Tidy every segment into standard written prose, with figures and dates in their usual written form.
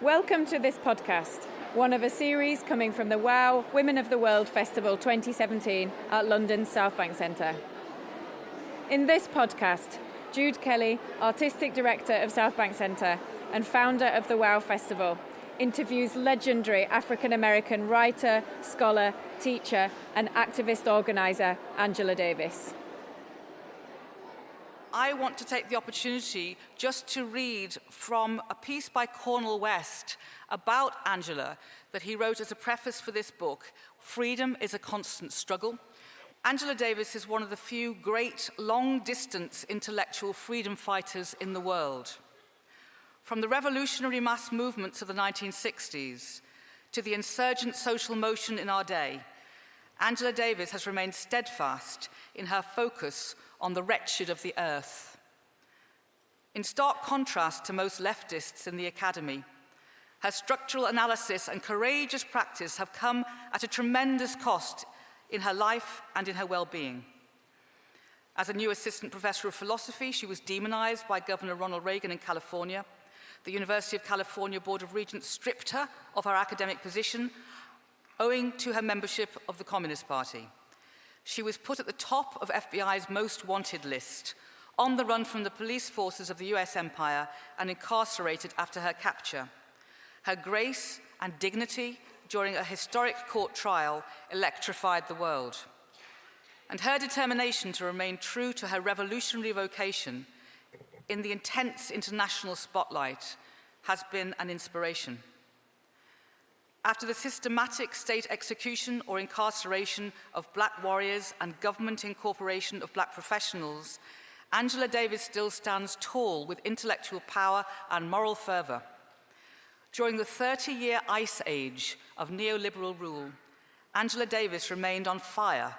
Welcome to this podcast, one of a series coming from the WOW Women of the World Festival 2017 at London's Southbank Centre. In this podcast, Jude Kelly, Artistic Director of Southbank Centre and founder of the WOW Festival, interviews legendary African-American writer, scholar, teacher and activist organiser Angela Davis. I want to take the opportunity just to read from a piece by Cornel West about Angela that he wrote as a preface for this book, Freedom is a Constant Struggle. Angela Davis is one of the few great long-distance intellectual freedom fighters in the world. From the revolutionary mass movements of the 1960s to the insurgent social motion in our day, Angela Davis has remained steadfast in her focus on the wretched of the earth. In stark contrast to most leftists in the academy, her structural analysis and courageous practice have come at a tremendous cost in her life and in her well-being. As a new assistant professor of philosophy, she was demonized by Governor Ronald Reagan in California. The University of California Board of Regents stripped her of her academic position owing to her membership of the Communist Party. She was put at the top of FBI's most wanted list, on the run from the police forces of the US empire and incarcerated after her capture. Her grace and dignity during a historic court trial electrified the world. And her determination to remain true to her revolutionary vocation in the intense international spotlight has been an inspiration. After the systematic state execution or incarceration of black warriors and government incorporation of black professionals, Angela Davis still stands tall with intellectual power and moral fervor. During the 30-year ice age of neoliberal rule, Angela Davis remained on fire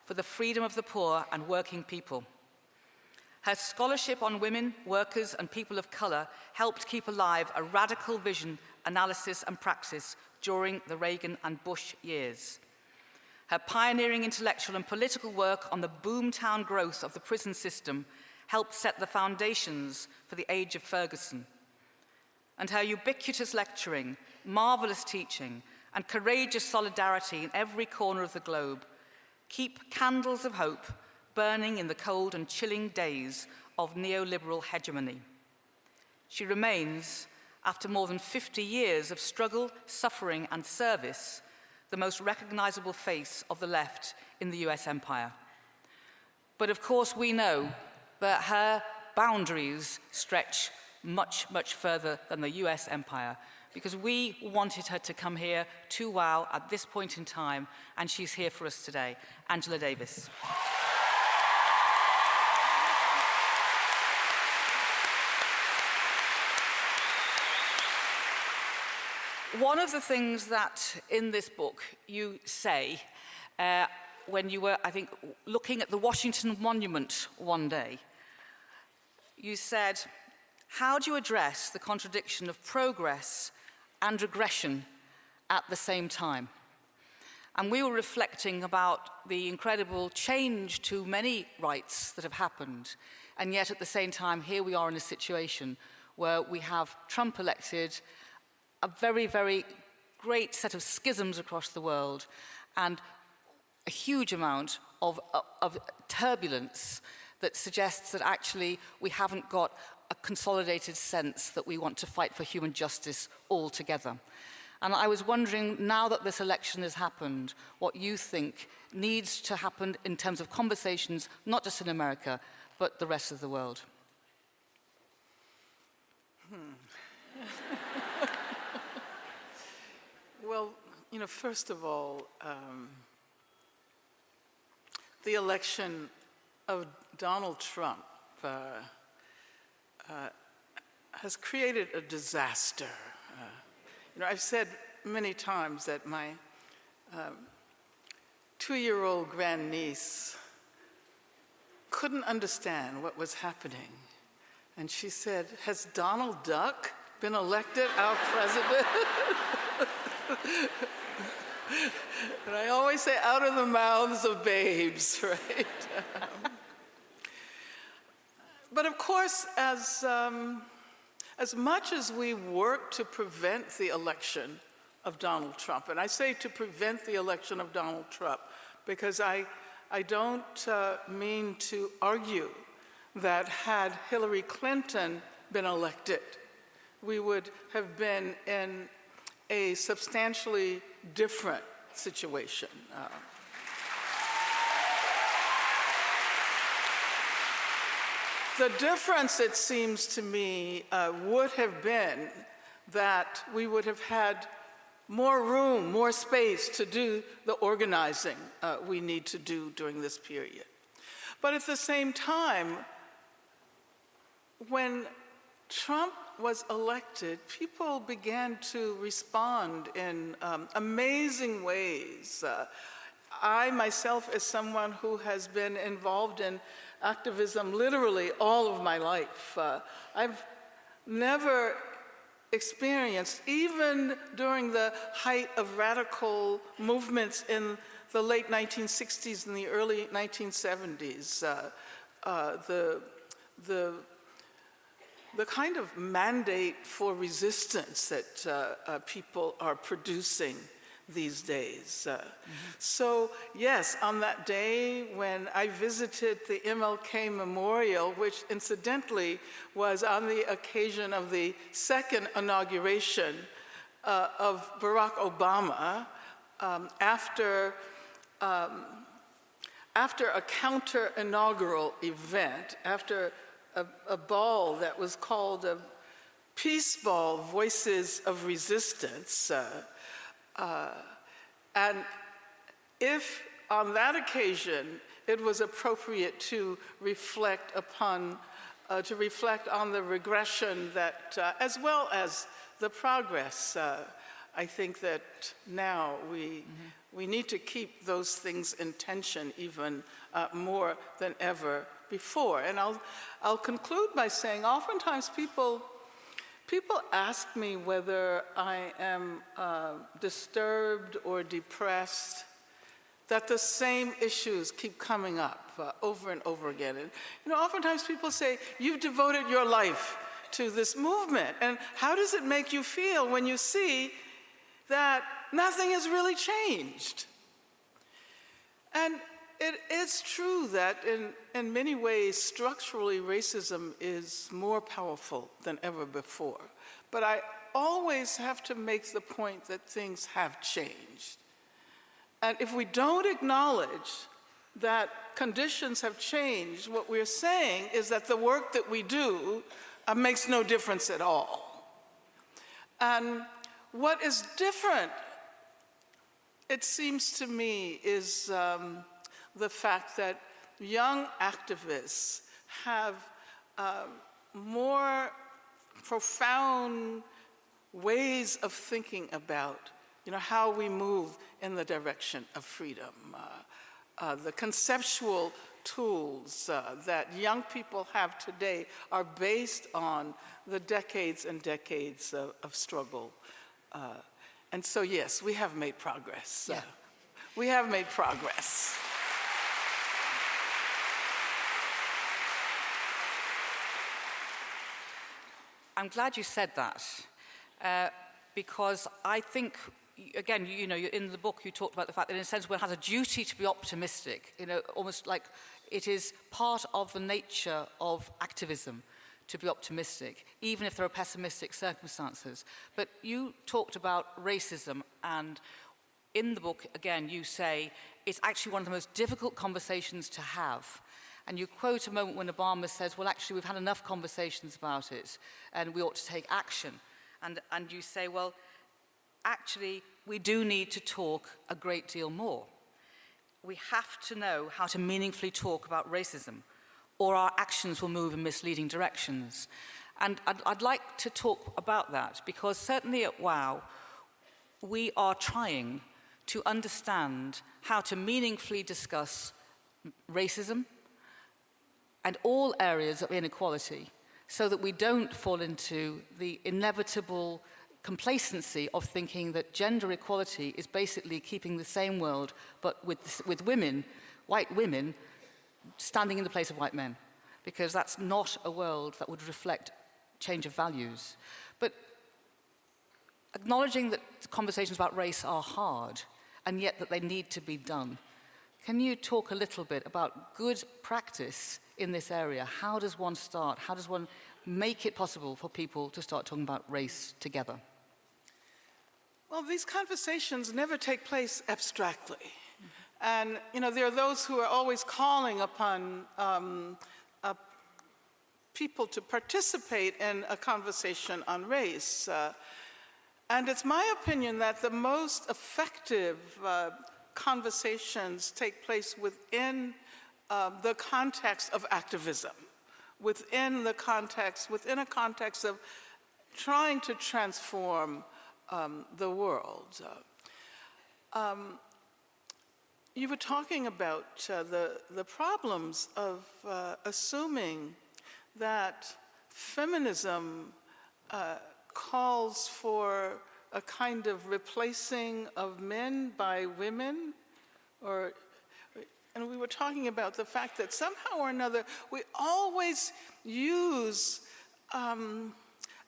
for the freedom of the poor and working people. Her scholarship on women, workers, and people of color helped keep alive a radical vision, analysis, and practice during the Reagan and Bush years. Her pioneering intellectual and political work on the boomtown growth of the prison system helped set the foundations for the age of Ferguson. And her ubiquitous lecturing, marvelous teaching, and courageous solidarity in every corner of the globe keep candles of hope burning in the cold and chilling days of neoliberal hegemony. She remains, after more than 50 years of struggle, suffering, and service, the most recognizable face of the left in the US empire. But of course, we know that her boundaries stretch much, much further than the US empire, because we wanted her to come here to WOW at this point in time, and she's here for us today. Angela Davis. One of the things that in this book you say, when you were, I think, looking at the Washington Monument one day, you said, how do you address the contradiction of progress and regression at the same time? And we were reflecting about the incredible change to many rights that have happened, and yet at the same time, here we are in a situation where we have Trump elected, a very, very great set of schisms across the world, and a huge amount of turbulence that suggests that actually we haven't got a consolidated sense that we want to fight for human justice all together. And I was wondering, now that this election has happened, what you think needs to happen in terms of conversations, not just in America, but the rest of the world. Well, first of all, the election of Donald Trump has created a disaster. I've said many times that my 2-year-old grandniece couldn't understand what was happening. And she said, has Donald Duck been elected our president? And I always say, out of the mouths of babes, right? But of course, as as much as we work to prevent the election of Donald Trump, and I say to prevent the election of Donald Trump because I don't mean to argue that had Hillary Clinton been elected, we would have been in a substantially different situation. The difference, it seems to me, would have been that we would have had more room, more space to do the organizing we need to do during this period. But at the same time, when Trump was elected, people began to respond in amazing ways. I myself, as someone who has been involved in activism literally all of my life, I've never experienced, even during the height of radical movements in the late 1960s and the early 1970s, the kind of mandate for resistance that people are producing these days. So yes, on that day when I visited the MLK Memorial, which incidentally was on the occasion of the second inauguration of Barack Obama, after a counter-inaugural event, after a ball that was called a Peace Ball, Voices of Resistance. And if on that occasion it was appropriate to reflect on the regression that, as well as the progress, I think that now we need to keep those things in tension even more than ever before. And I'll conclude by saying, oftentimes people ask me whether I am disturbed or depressed, that the same issues keep coming up over and over again. And oftentimes people say, you've devoted your life to this movement, and how does it make you feel when you see that nothing has really changed? And it is true that in many ways, structurally, racism is more powerful than ever before. But I always have to make the point that things have changed. And if we don't acknowledge that conditions have changed, what we're saying is that the work that we do makes no difference at all. And what is different, it seems to me, is the fact that young activists have more profound ways of thinking about how we move in the direction of freedom. The conceptual tools that young people have today are based on the decades and decades of struggle. And so, yes, we have made progress. Yeah. We have made progress. I'm glad you said that, because I think, again, in the book you talked about the fact that in a sense one has a duty to be optimistic, almost like it is part of the nature of activism to be optimistic, even if there are pessimistic circumstances. But you talked about racism, and in the book, again, you say it's actually one of the most difficult conversations to have. And you quote a moment when Obama says, well, actually, we've had enough conversations about it, and we ought to take action. And you say, well, actually, we do need to talk a great deal more. We have to know how to meaningfully talk about racism, or our actions will move in misleading directions. And I'd like to talk about that, because certainly at WOW, we are trying to understand how to meaningfully discuss racism and all areas of inequality, so that we don't fall into the inevitable complacency of thinking that gender equality is basically keeping the same world, but with women, white women, standing in the place of white men. Because that's not a world that would reflect change of values. But acknowledging that conversations about race are hard, and yet that they need to be done. Can you talk a little bit about good practice in this area? How does one start? How does one make it possible for people to start talking about race together? Well, these conversations never take place abstractly. And, there are those who are always calling upon people to participate in a conversation on race. And it's my opinion that the most effective conversations take place within the context of activism, within a context of trying to transform the world. You were talking about the problems of assuming that feminism calls for a kind of replacing of men by women, and we were talking about the fact that somehow or another we always use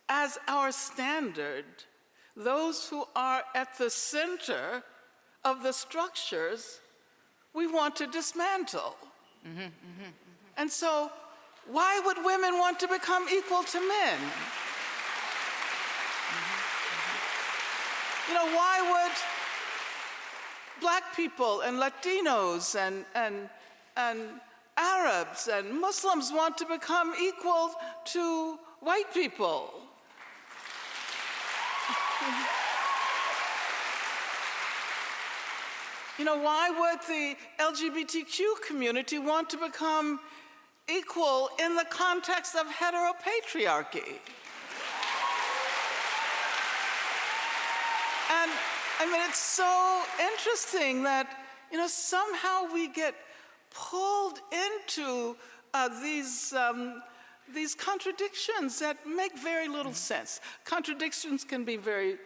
as our standard those who are at the center of the structures we want to dismantle. And so why would women want to become equal to men? Why would Black people and Latinos and Arabs and Muslims want to become equal to white people? Why would the LGBTQ community want to become equal in the context of heteropatriarchy? And it's so interesting that, somehow we get pulled into these contradictions that make very little sense. Contradictions can be very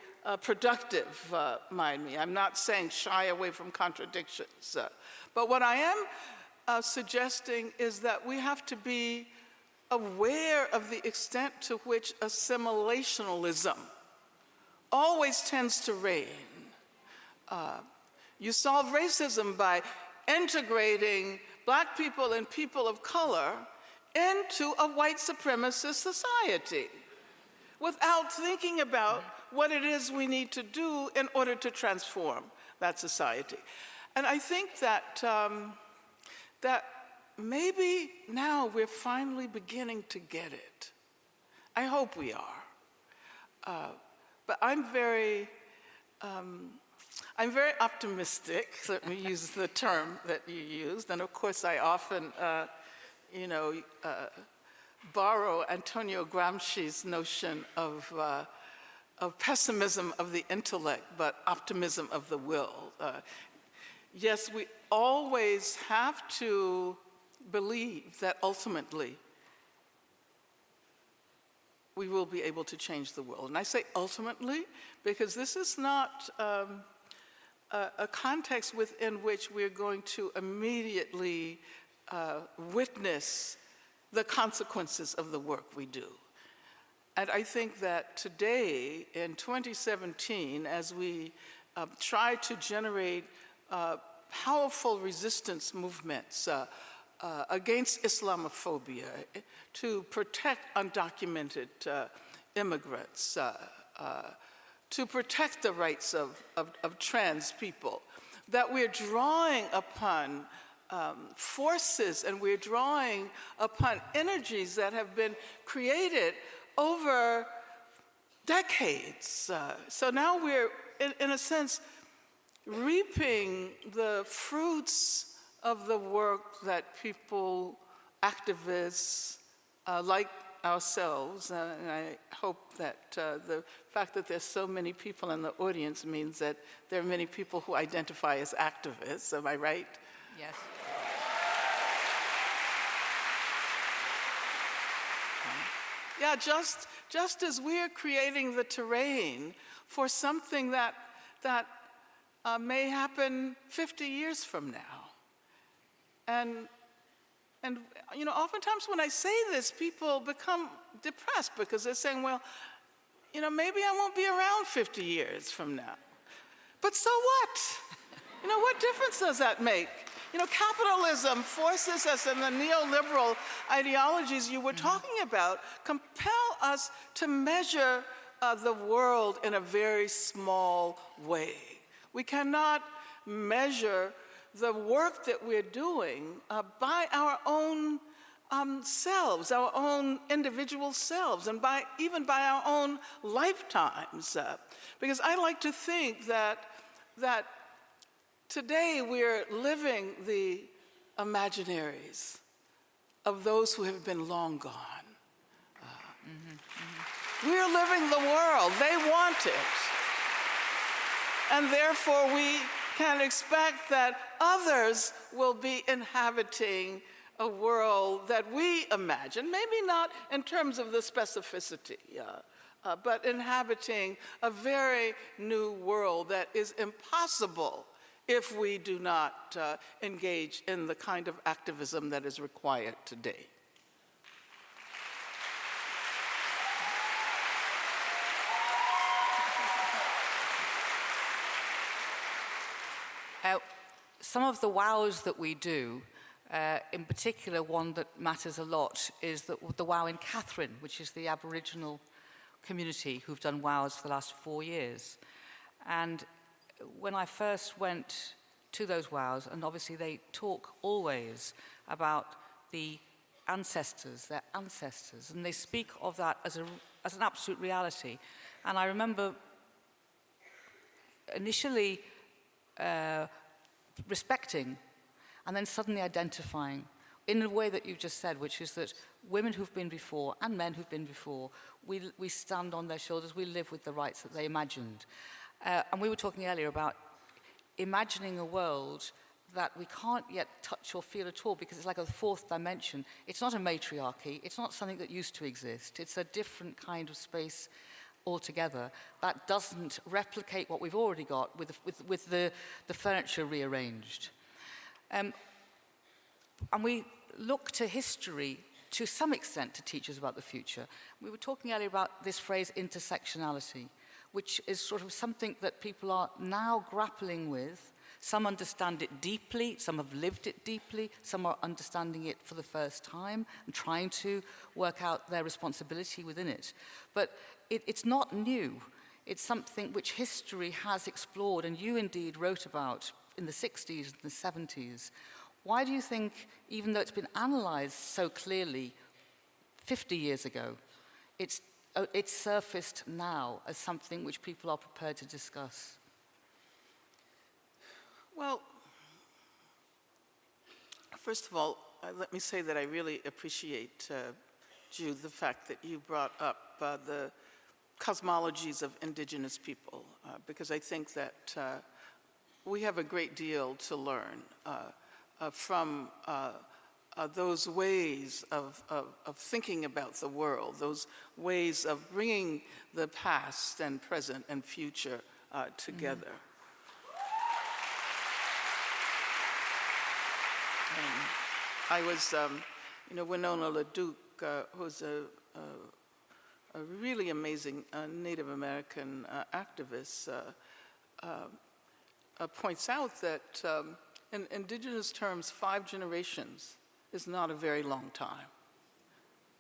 productive, mind me. I'm not saying shy away from contradictions. But what I am suggesting is that we have to be aware of the extent to which assimilationalism always tends to reign. You solve racism by integrating Black people and people of color into a white supremacist society without thinking about what it is we need to do in order to transform that society. And I think that that maybe now we're finally beginning to get it. I hope we are. But I'm very optimistic, let me use the term that you used, and of course I often, borrow Antonio Gramsci's notion of pessimism of the intellect, but optimism of the will. Yes, we always have to believe that ultimately we will be able to change the world. And I say ultimately because this is not a context within which we're going to immediately witness the consequences of the work we do. And I think that today, in 2017, as we try to generate powerful resistance movements against Islamophobia, to protect undocumented immigrants, to protect the rights of trans people, that we're drawing upon forces and we're drawing upon energies that have been created over decades. So now we're, in a sense, reaping the fruits of the work that people, activists like ourselves, and I hope that the fact that there's so many people in the audience means that there are many people who identify as activists, am I right? Yes. Yeah, just as we're creating the terrain for something that may happen 50 years from now. And oftentimes when I say this, people become depressed because they're saying, well, maybe I won't be around 50 years from now. But so what? What difference does that make? Capitalism forces us, and the neoliberal ideologies you were talking about compel us to measure the world in a very small way. We cannot measure the work that we're doing by our own selves, our own individual selves, and even by our own lifetimes. Because I like to think that today we're living the imaginaries of those who have been long gone. We're living the world. They want it. And therefore we can expect that others will be inhabiting a world that we imagine, maybe not in terms of the specificity, but inhabiting a very new world that is impossible if we do not engage in the kind of activism that is required today. Some of the wows that we do, in particular one that matters a lot, is the wow in Catherine, which is the Aboriginal community who've done wows for the last 4 years. And when I first went to those wows, and obviously they talk always about the ancestors, their ancestors, and they speak of that as an absolute reality. And I remember initially respecting and then suddenly identifying in a way that you've just said, which is that women who've been before and men who've been before, we stand on their shoulders, we live with the rights that they imagined. And we were talking earlier about imagining a world that we can't yet touch or feel at all because it's like a fourth dimension. It's not a matriarchy, it's not something that used to exist, it's a different kind of space altogether that doesn't replicate what we've already got with the furniture rearranged. And we look to history to some extent to teach us about the future. We were talking earlier about this phrase intersectionality, which is sort of something that people are now grappling with. Some understand it deeply, some have lived it deeply, some are understanding it for the first time and trying to work out their responsibility within it. But it's not new. It's something which history has explored, and you indeed wrote about in the 60s and the 70s. Why do you think, even though it's been analysed so clearly 50 years ago, it's surfaced now as something which people are prepared to discuss? Well, first of all, let me say that I really appreciate, Jude, the fact that you brought up the cosmologies of indigenous people, because I think that we have a great deal to learn from those ways of thinking about the world, those ways of bringing the past and present and future together. I was, Winona LaDuke, who's a really amazing Native American activist, points out that in indigenous terms, 5 generations is not a very long time.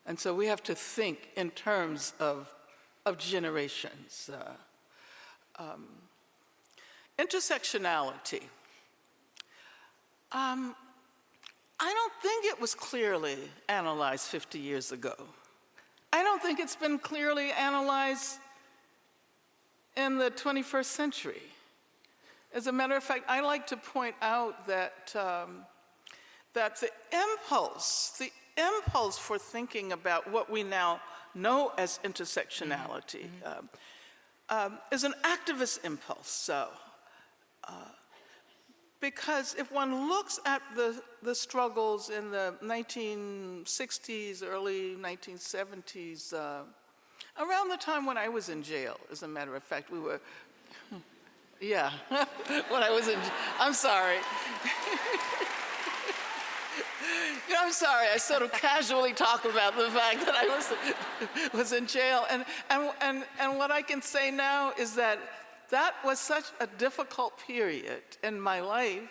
And so we have to think in terms of generations. Intersectionality. I don't think it was clearly analyzed 50 years ago. I don't think it's been clearly analyzed in the 21st century. As a matter of fact, I like to point out that the impulse for thinking about what we now know as intersectionality is an activist impulse. So, because if one looks at the struggles in the 1960s, early 1970s, around the time when I was in jail, as a matter of fact, we were, yeah, when I was in, I'm sorry. You know, I'm sorry, I sort of casually talk about the fact that I was in jail. And what I can say now is that that was such a difficult period in my life,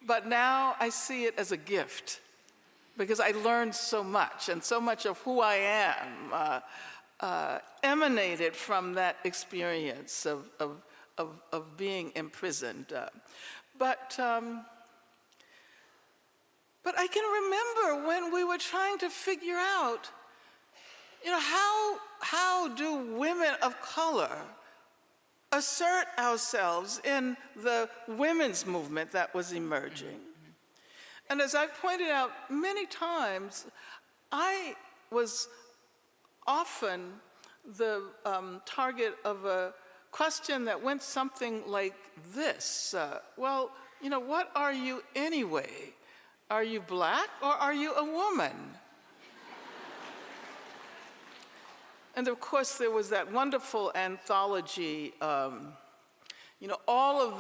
but now I see it as a gift because I learned so much, and so much of who I am emanated from that experience of being imprisoned. But I can remember when we were trying to figure out, you know, how do women of color assert ourselves in the women's movement that was emerging? And as I've pointed out many times, I was often the target of a question that went something like this. Well, you know, what are you anyway? Are you black or are you a woman? And of course, there was that wonderful anthology, you know, all of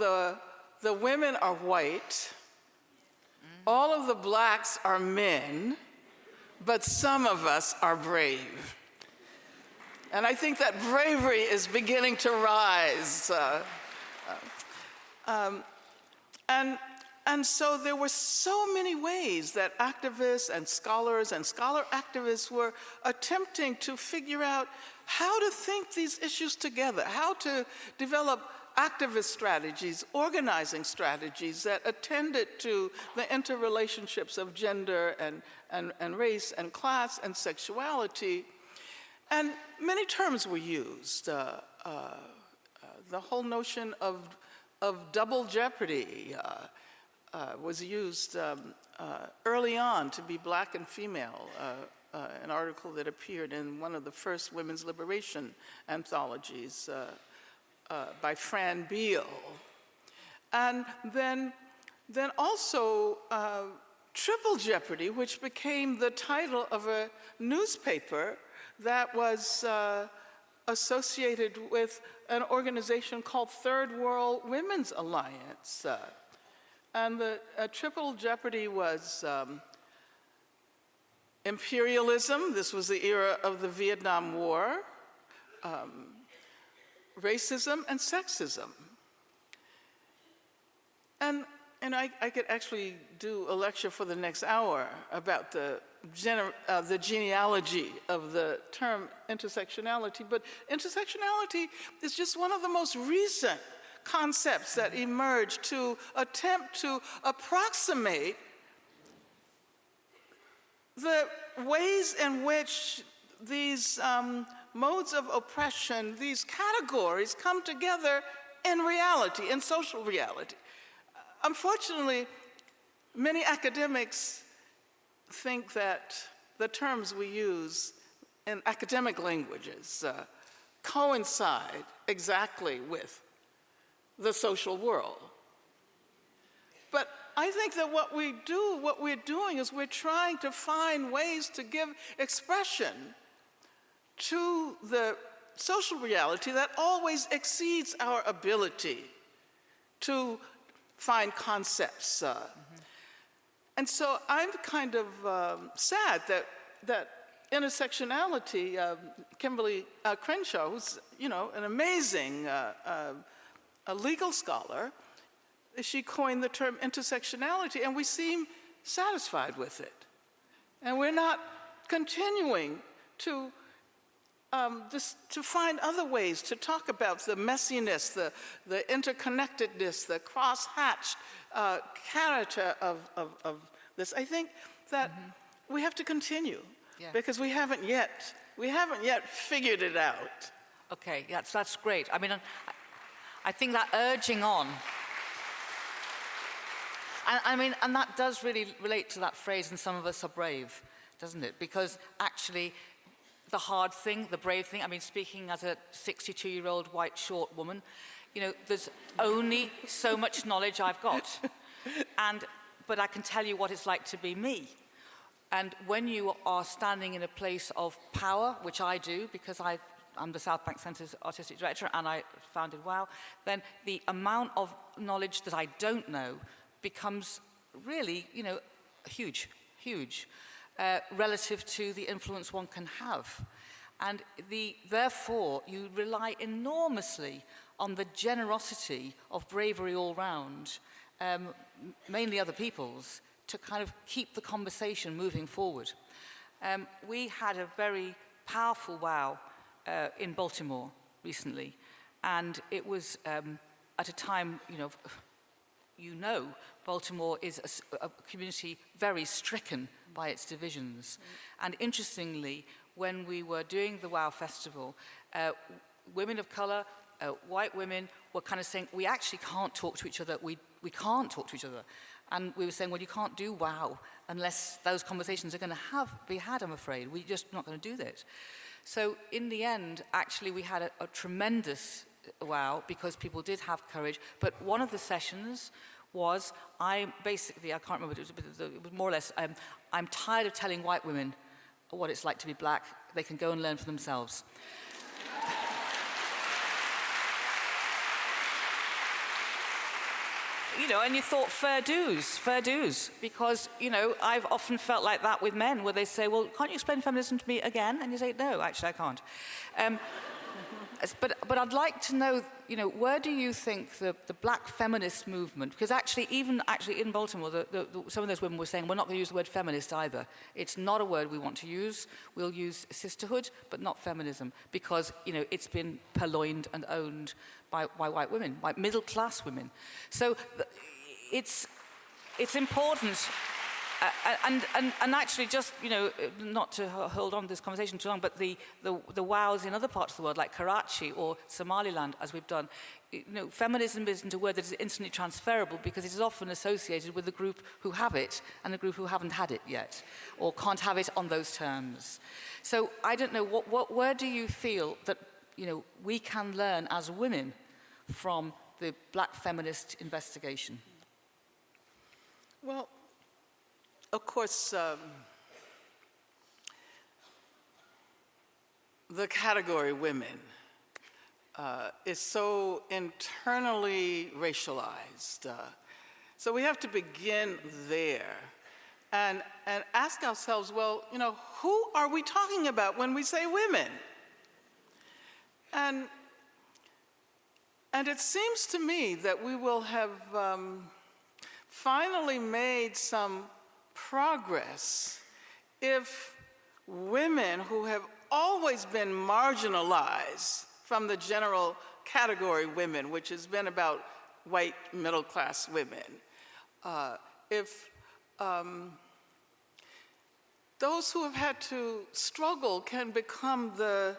the women are white, all of the blacks are men, but some of us are brave. And I think that bravery is beginning to rise. And so there were so many ways that activists and scholars and scholar activists were attempting to figure out how to think these issues together, how to develop activist strategies, organizing strategies that attended to the interrelationships of gender and race and class and sexuality. And many terms were used. The whole notion of double jeopardy was used early on to be black and female, an article that appeared in one of the first women's liberation anthologies by Fran Beal. And then also triple jeopardy, which became the title of a newspaper that was associated with an organization called Third World Women's Alliance. And the triple jeopardy was imperialism. This was the era of the Vietnam War, racism, and sexism. And I could actually do a lecture for the next hour about the genealogy of the term intersectionality, but intersectionality is just one of the most recent concepts that emerged to attempt to approximate the ways in which these modes of oppression, these categories come together in reality, in social reality. Unfortunately, many academics think that the terms we use in academic languages coincide exactly with the social world. But I think that what we're doing is we're trying to find ways to give expression to the social reality that always exceeds our ability to find concepts. And so I'm kind of sad that intersectionality, Kimberly Crenshaw, who's, you know, an amazing a legal scholar, she coined the term intersectionality, and we seem satisfied with it. And we're not continuing to find other ways to talk about the messiness, the interconnectedness, the cross-hatched character of this. I think that we have to continue because we haven't yet figured it out. Okay, that's great. I mean, I think that urging on, and that does really relate to that phrase, and some of us are brave, doesn't it? Because actually, the hard thing, the brave thing, I mean, speaking as a 62-year-old white short woman, you know, there's only so much knowledge I've got. But I can tell you what it's like to be me. And when you are standing in a place of power, which I do, because I'm the Southbank Centre's artistic director and I founded WOW, then the amount of knowledge that I don't know becomes really, you know, huge, relative to the influence one can have. And therefore, you rely enormously on the generosity of bravery all round, mainly other people's, to kind of keep the conversation moving forward. We had a very powerful wow in Baltimore recently, and it was at a time, Baltimore is a community very stricken by its divisions. And interestingly, when we were doing the WOW Festival, women of color, white women were kind of saying, we actually can't talk to each other, we can't talk to each other. And we were saying, well, you can't do WOW unless those conversations are going to be had, I'm afraid. We're just not going to do that. So in the end, actually, we had a tremendous WOW because people did have courage. But one of the sessions was, I can't remember, it was more or less, I'm tired of telling white women what it's like to be black. They can go and learn for themselves. And you thought, fair dues, because, I've often felt like that with men, where they say, well, can't you explain feminism to me again? And you say, no, actually, I can't. But I'd like to know, where do you think the black feminist movement, because actually in Baltimore, some of those women were saying, we're not going to use the word feminist either. It's not a word we want to use. We'll use sisterhood, but not feminism, because, it's been purloined and owned by white women, by middle-class women. So it's important. And actually, just, not to hold on to this conversation too long, but the wows in other parts of the world, like Karachi or Somaliland, as we've done, feminism isn't a word that is instantly transferable because it is often associated with the group who have it and the group who haven't had it yet, or can't have it on those terms. So I don't know, where do you feel that, we can learn as women from the black feminist investigation? Well, of course, the category women is so internally racialized. So we have to begin there and ask ourselves, well, who are we talking about when we say women? And it seems to me that we will have finally made some progress if women who have always been marginalized from the general category women, which has been about white middle-class women, if those who have had to struggle can become the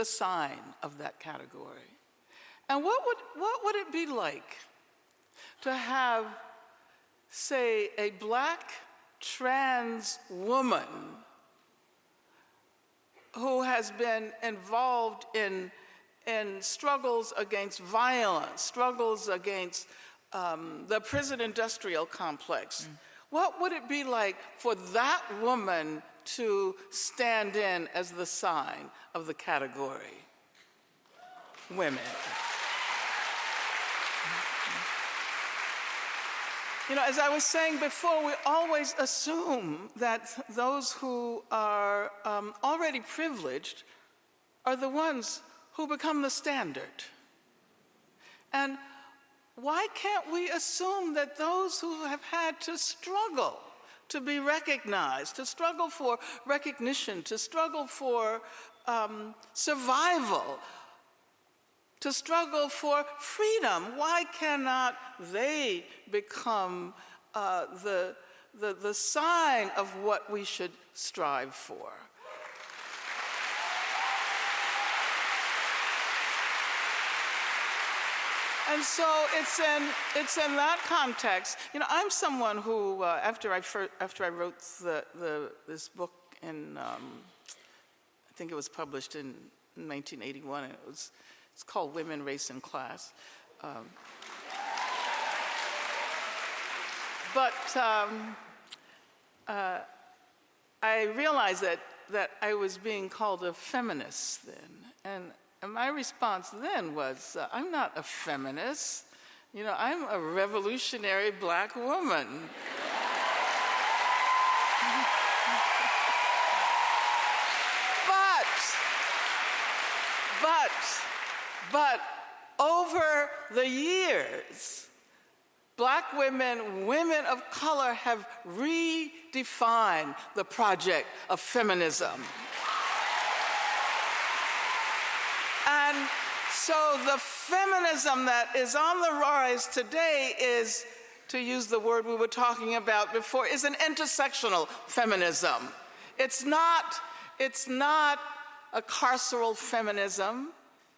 sign of that category. And what would it be like to have, say, a black trans woman who has been involved in struggles against violence, struggles against the prison industrial complex? What would it be like for that woman to stand in as the sign of the category women? As I was saying before, we always assume that those who are already privileged are the ones who become the standard. And why can't we assume that those who have had to struggle to be recognized, to struggle for recognition, to struggle for survival, to struggle for freedom, why cannot they become the sign of what we should strive for? And so it's in that context. I'm someone who, after I wrote this book in, I think it was published in 1981, and it's called Women, Race, and Class. But I realized that I was being called a feminist then. And my response then was, I'm not a feminist. You know, I'm a revolutionary black woman. But over the years, black women, women of color have redefined the project of feminism. And so the feminism that is on the rise today is, to use the word we were talking about before, is an intersectional feminism. It's not a carceral feminism.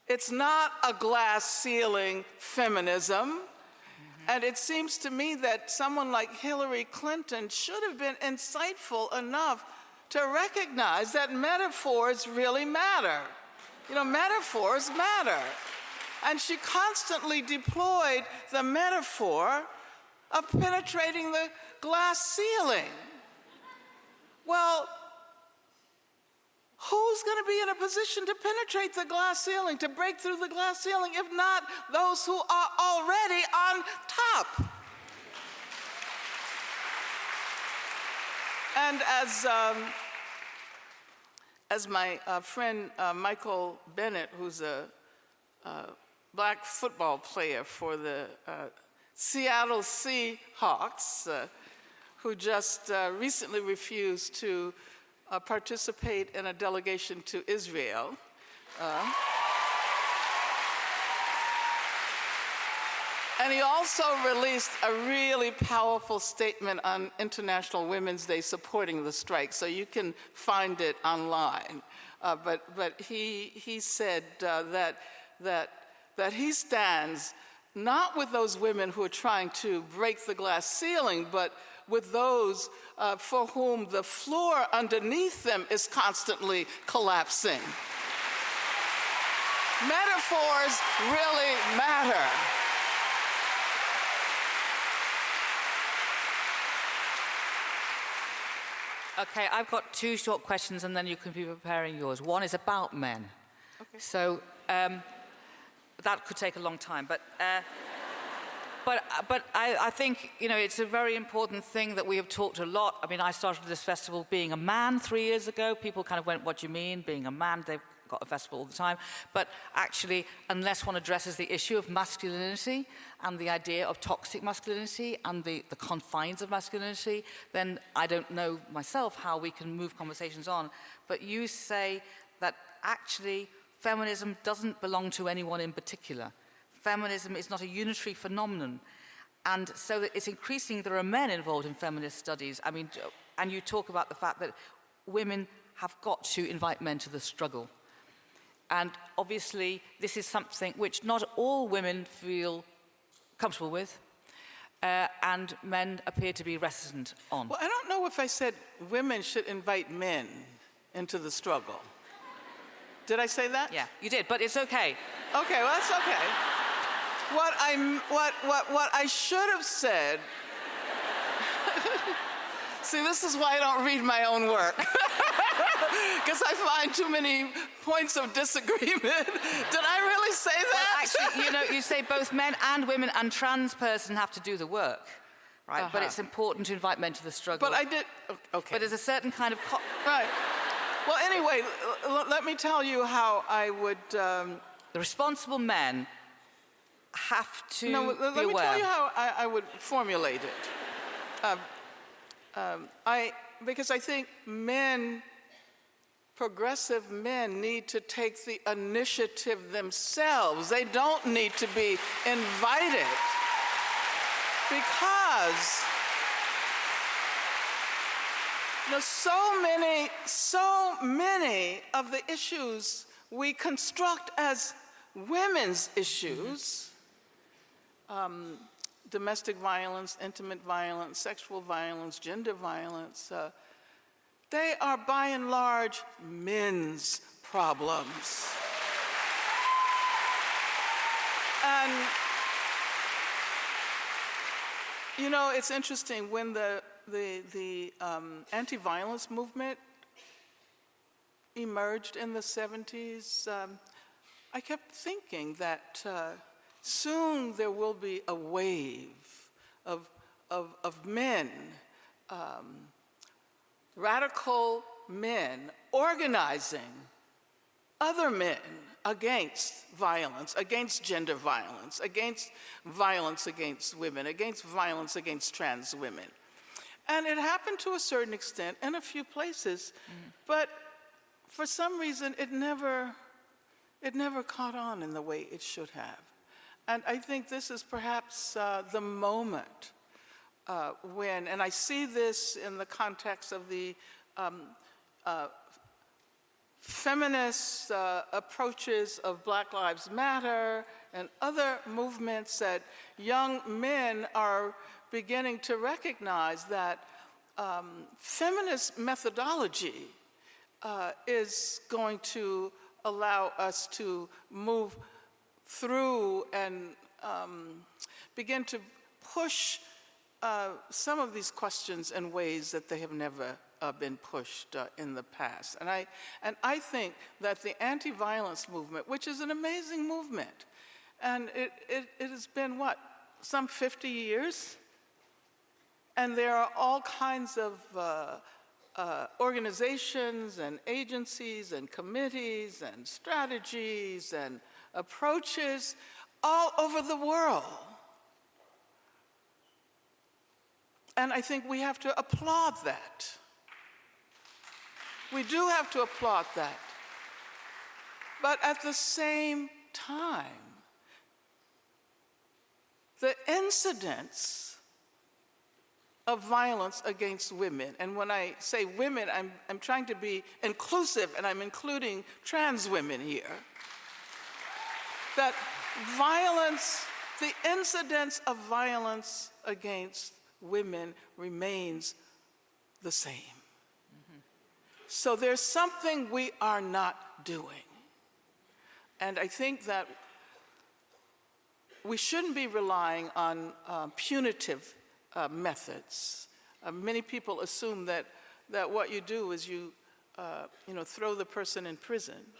It's not a glass ceiling feminism. And it seems to me that someone like Hillary Clinton should have been insightful enough to recognize that metaphors really matter. You know, metaphors matter. And she constantly deployed the metaphor of penetrating the glass ceiling. Well, who's going to be in a position to penetrate the glass ceiling, to break through the glass ceiling, if not those who are already on top? And as my friend Michael Bennett, who's a black football player for the Seattle Seahawks, who just recently refused to participate in a delegation to Israel. And he also released a really powerful statement on International Women's Day supporting the strike, so you can find it online. But he said that he stands not with those women who are trying to break the glass ceiling, but with those for whom the floor underneath them is constantly collapsing. Metaphors really matter. Okay, I've got two short questions and then you can be preparing yours. One is about men. Okay. So that could take a long time, but I think, you know, it's a very important thing that we have talked a lot. I mean, I started this festival being a man 3 years ago. People kind of went, what do you mean, being a man? They've got a festival all the time. But actually, unless one addresses the issue of masculinity and the idea of toxic masculinity and the confines of masculinity, then I don't know myself how we can move conversations on. But you say that actually feminism doesn't belong to anyone in particular. Feminism is not a unitary phenomenon. And so that it's increasing, there are men involved in feminist studies. I mean, and you talk about the fact that women have got to invite men to the struggle. And obviously, this is something which not all women feel comfortable with, and men appear to be reticent on. Well, I don't know if I said women should invite men into the struggle. Did I say that? Yeah, you did, but it's okay. Okay, well, that's okay. What I should have said, see, this is why I don't read my own work, because I find too many points of disagreement. Did I really say that? Well, actually, you know, you say both men and women and trans person have to do the work, right? Uh-huh. But it's important to invite men to the struggle. But I did, okay. But there's a certain kind of... Right. Well, anyway, let me tell you how I would... The responsible men have to no, be let me aware. tell you how I would formulate it. Because I think men, progressive men, need to take the initiative themselves. They don't need to be invited. Because, you know, so many of the issues we construct as women's issues, domestic violence, intimate violence, sexual violence, gender violence, they are by and large men's problems. And, you know, it's interesting, when the anti-violence movement emerged in the 70s, I kept thinking that soon there will be a wave of men, radical men, organizing other men against violence, against gender violence, against violence against women, against violence against trans women. And it happened to a certain extent in a few places, but for some reason it never caught on in the way it should have. And I think this is perhaps the moment when, and I see this in the context of the feminist approaches of Black Lives Matter and other movements, that young men are beginning to recognize that feminist methodology is going to allow us to move through and begin to push some of these questions in ways that they have never been pushed in the past. And I think that the anti-violence movement, which is an amazing movement, and it has been, what, some 50 years? And there are all kinds of organizations and agencies and committees and strategies and approaches all over the world. And I think we have to applaud that. We do have to applaud that. But at the same time, the incidence of violence against women, and when I say women, I'm trying to be inclusive, and I'm including trans women here, that violence, the incidence of violence against women remains the same. So there's something we are not doing. And I think that we shouldn't be relying on punitive methods. Many people assume that what you do is you throw the person in prison.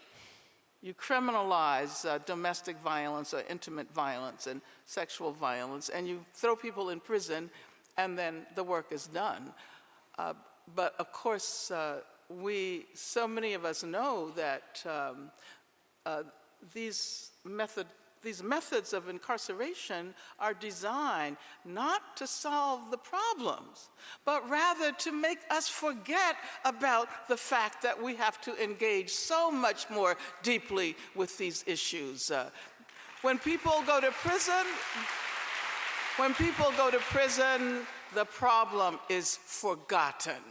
You criminalize domestic violence or intimate violence and sexual violence, and you throw people in prison, and then the work is done. But of course, so many of us know that these methods of incarceration are designed not to solve the problems, but rather to make us forget about the fact that we have to engage so much more deeply with these issues. When people go to prison, the problem is forgotten.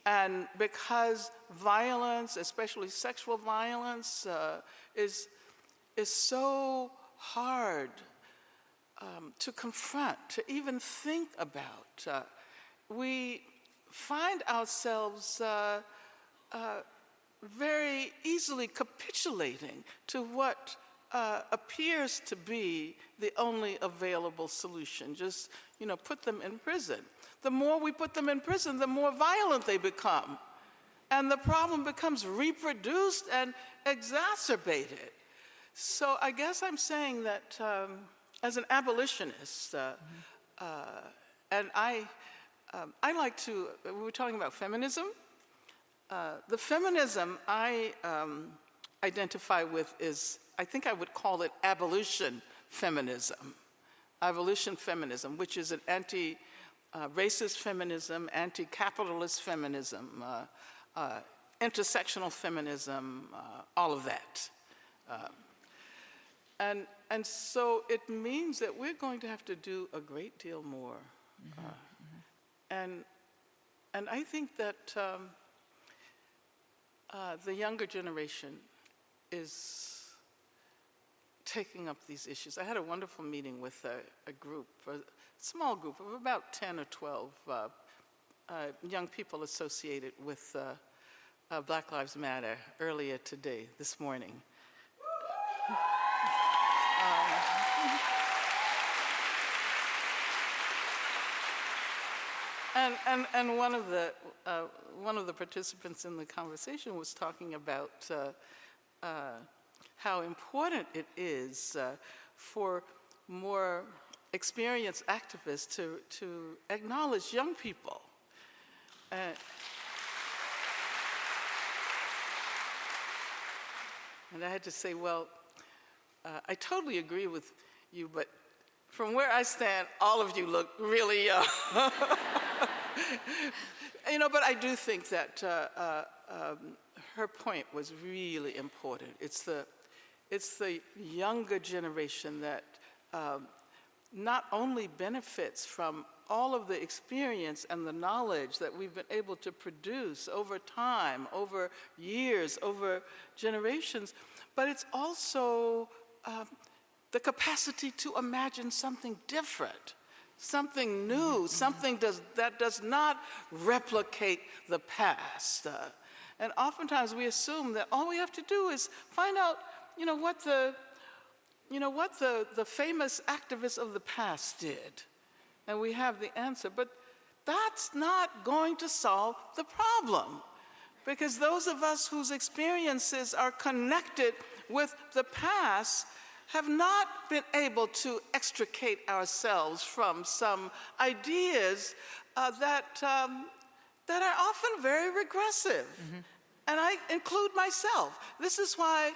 And because violence, especially sexual violence, is so hard to confront, to even think about, we find ourselves very easily capitulating to what appears to be the only available solution. Just, put them in prison. The more we put them in prison, the more violent they become. And the problem becomes reproduced and exacerbated. So I guess I'm saying that as an abolitionist, and I like to, we were talking about feminism. The feminism I identify with is, I think I would call it abolition feminism. Abolition feminism, which is an anti-racist feminism, anti-capitalist feminism, intersectional feminism, all of that. And so it means that we're going to have to do a great deal more. And I think that the younger generation is taking up these issues. I had a wonderful meeting with a group, a small group of about 10 or 12 young people associated with Black Lives Matter earlier today, this morning. And one of the participants in the conversation was talking about how important it is for more experienced activists to acknowledge young people. And I had to say, well, I totally agree with you, but from where I stand, all of you look really young. But I do think that her point was really important. It's the younger generation that not only benefits from all of the experience and the knowledge that we've been able to produce over time, over years, over generations, but it's also the capacity to imagine something different, something new, something that does not replicate the past. And oftentimes we assume that all we have to do is find out, what the famous activists of the past did, and we have the answer. But that's not going to solve the problem, because those of us whose experiences are connected with the past have not been able to extricate ourselves from some ideas that are often very regressive. Mm-hmm. And I include myself. This is why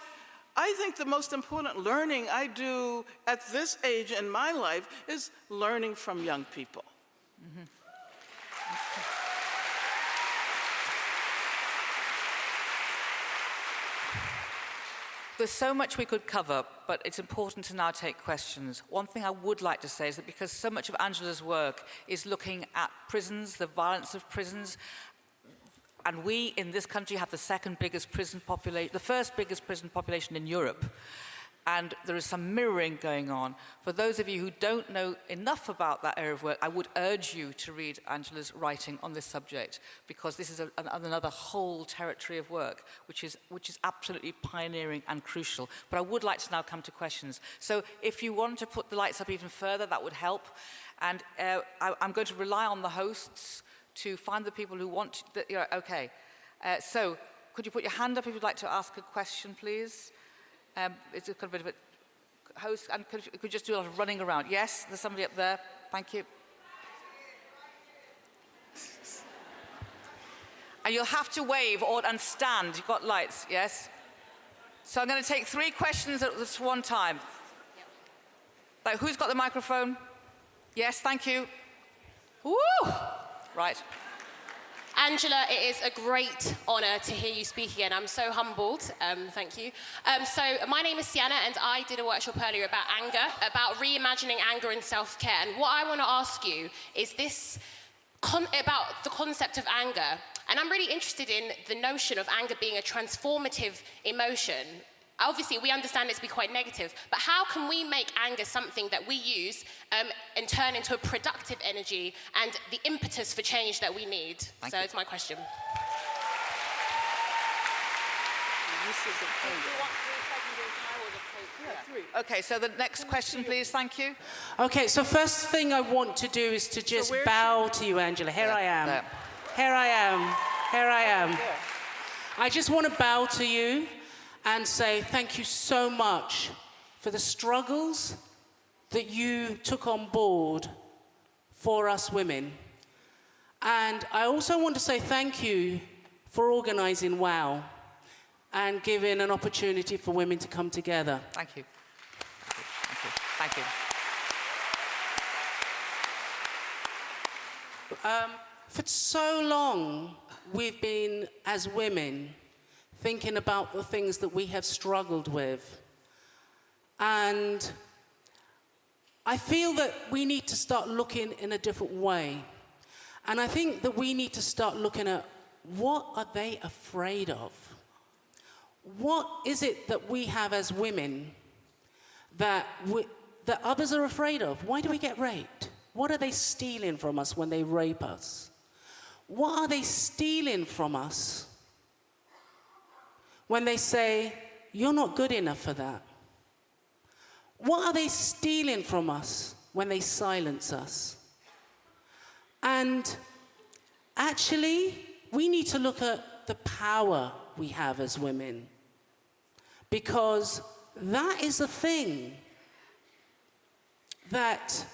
I think the most important learning I do at this age in my life is learning from young people. Mm-hmm. There's so much we could cover, but it's important to now take questions. One thing I would like to say is that because so much of Angela's work is looking at prisons, the violence of prisons, and we in this country have the second biggest prison population, the first biggest prison population in Europe, and there is some mirroring going on. For those of you who don't know enough about that area of work, I would urge you to read Angela's writing on this subject, because this is another whole territory of work, which is absolutely pioneering and crucial. But I would like to now come to questions. So if you want to put the lights up even further, that would help. And I'm going to rely on the hosts to find the people who want to, okay. So could you put your hand up if you'd like to ask a question, please? It's a kind of a bit of a host, and could you just do a lot of running around? Yes, there's somebody up there. Thank you. And you'll have to wave and stand. You've got lights, yes? So I'm going to take 3 questions at this one time. Like, who's got the microphone? Yes, thank you. Woo! Right. Angela, it is a great honour to hear you speak again. I'm so humbled. Thank you. So my name is Sienna, and I did a workshop earlier about anger, about reimagining anger and self-care. And what I want to ask you is this about the concept of anger. And I'm really interested in the notion of anger being a transformative emotion. Obviously, we understand it to be quite negative, but how can we make anger something that we use and turn into a productive energy and the impetus for change that we need? Thank you. It's my question. Okay, so the next question, please. Thank you. Okay, so first thing I want to do is to just bow to you, Angela. Here I am. There. Here I am. Here I am. Yeah. I just want to bow to you and say thank you so much for the struggles that you took on board for us women. And I also want to say thank you for organising WOW and giving an opportunity for women to come together. Thank you. Thank you. Thank you. For so long, we've been, as women, thinking about the things that we have struggled with. And I feel that we need to start looking in a different way. And I think that we need to start looking at what are they afraid of? What is it that we have as women that others are afraid of? Why do we get raped? What are they stealing from us when they rape us? What are they stealing from us when they say, you're not good enough for that? What are they stealing from us when they silence us? And actually, we need to look at the power we have as women, because that is the thing that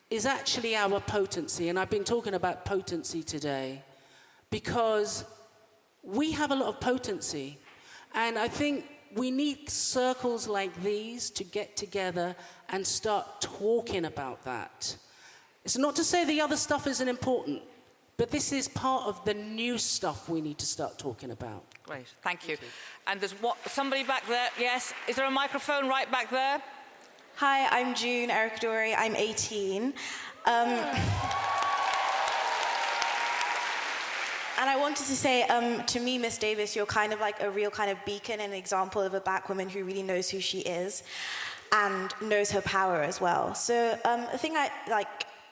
is actually our potency. And I've been talking about potency today because we have a lot of potency. And I think we need circles like these to get together and start talking about that. It's not to say the other stuff isn't important, but this is part of the new stuff we need to start talking about. Great, thank you. And there's somebody back there, yes? Is there a microphone right back there? Hi, I'm June Eric-Dory. I'm 18. And I wanted to say, to me, Miss Davis, you're kind of like a real kind of beacon and example of a black woman who really knows who she is and knows her power as well. So the thing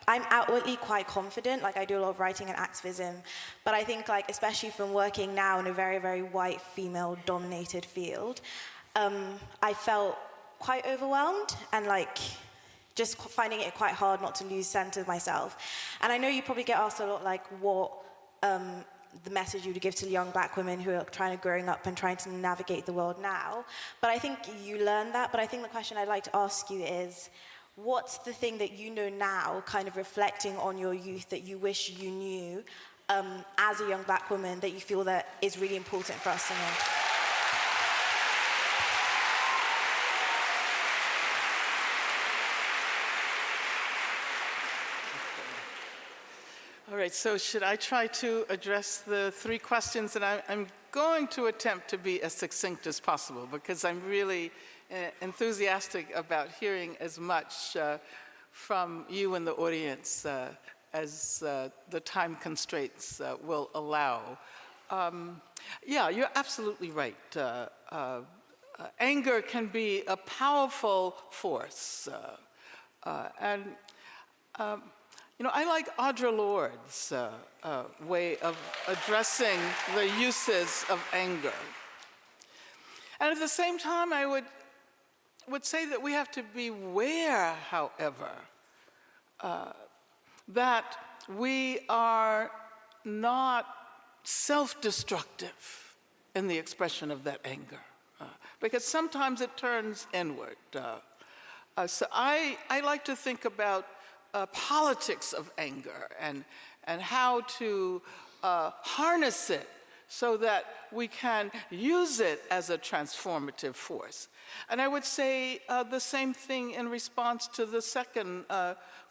I'm outwardly quite confident, like I do a lot of writing and activism, but I think like, especially from working now in a very, very white, female-dominated field, I felt quite overwhelmed and like just finding it quite hard not to lose sense of myself. And I know you probably get asked a lot like what the message you would give to young black women who are growing up and trying to navigate the world now. But I think you learn that. But I think the question I'd like to ask you is, what's the thing that you know now, kind of reflecting on your youth, that you wish you knew as a young black woman that you feel that is really important for us to know? All right, so should I try to address the three questions? And I'm going to attempt to be as succinct as possible because I'm really enthusiastic about hearing as much from you and the audience as the time constraints will allow. Yeah, you're absolutely right. Anger can be a powerful force. You know, I like Audre Lorde's way of addressing the uses of anger. And at the same time, I would say that we have to beware, however, that we are not self-destructive in the expression of that anger, because sometimes it turns inward. So I like to think about politics of anger and how to harness it so that we can use it as a transformative force. And I would say the same thing in response to the second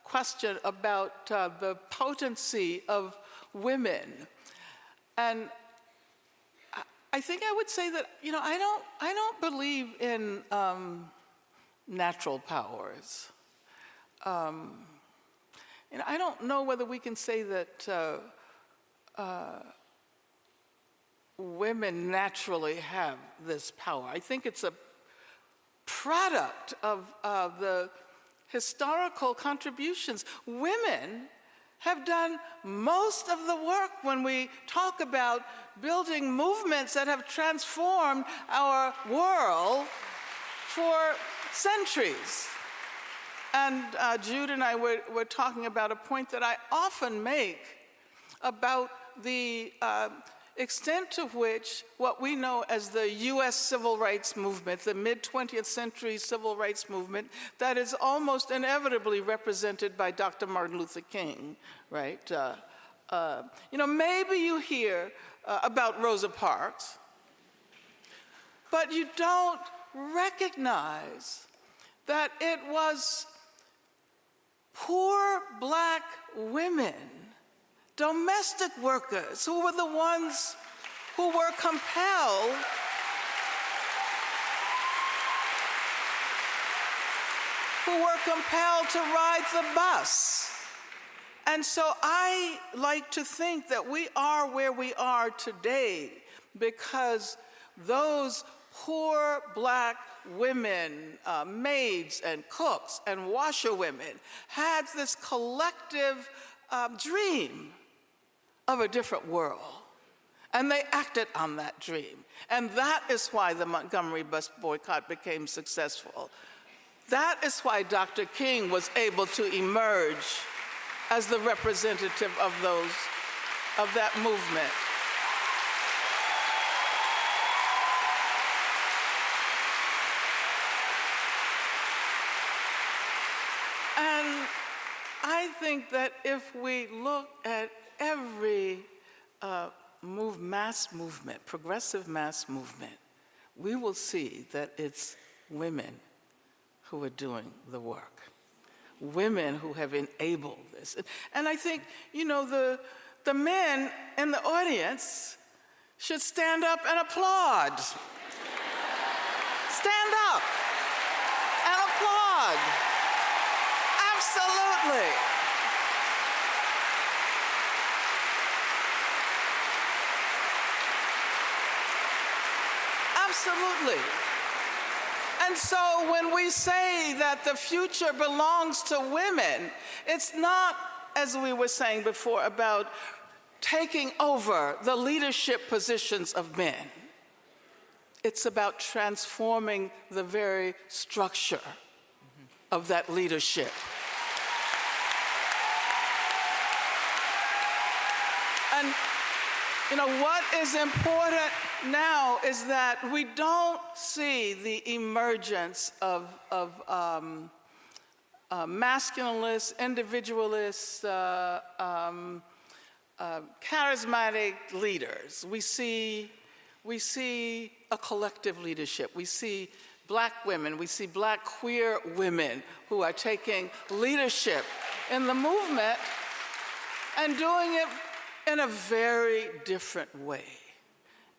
question about the potency of women. And I think I would say that, you know, I don't believe in natural powers. And I don't know whether we can say that women naturally have this power. I think it's a product of the historical contributions. Women have done most of the work when we talk about building movements that have transformed our world for centuries. And Jude and I were talking about a point that I often make about the extent to which what we know as the US civil rights movement, the mid-20th century civil rights movement, that is almost inevitably represented by Dr. Martin Luther King, right? You know, maybe you hear about Rosa Parks, but you don't recognize that it was poor black women, domestic workers, who were the ones who were compelled to ride the bus. And so I like to think that we are where we are today because those poor black women, maids and cooks and washerwomen, had this collective dream of a different world. And they acted on that dream. And that is why the Montgomery bus boycott became successful. That is why Dr. King was able to emerge as the representative of that movement. I think that if we look at every mass movement, progressive mass movement, we will see that it's women who are doing the work, women who have enabled this. And I think, the men in the audience should stand up and applaud. Stand up and applaud. Absolutely. Absolutely. And so when we say that the future belongs to women, it's not, as we were saying before, about taking over the leadership positions of men. It's about transforming the very structure of that leadership. And what is important now is that we don't see the emergence of masculinist, individualist, charismatic leaders. We see a collective leadership. We see Black women, we see Black queer women who are taking leadership in the movement and doing it in a very different way.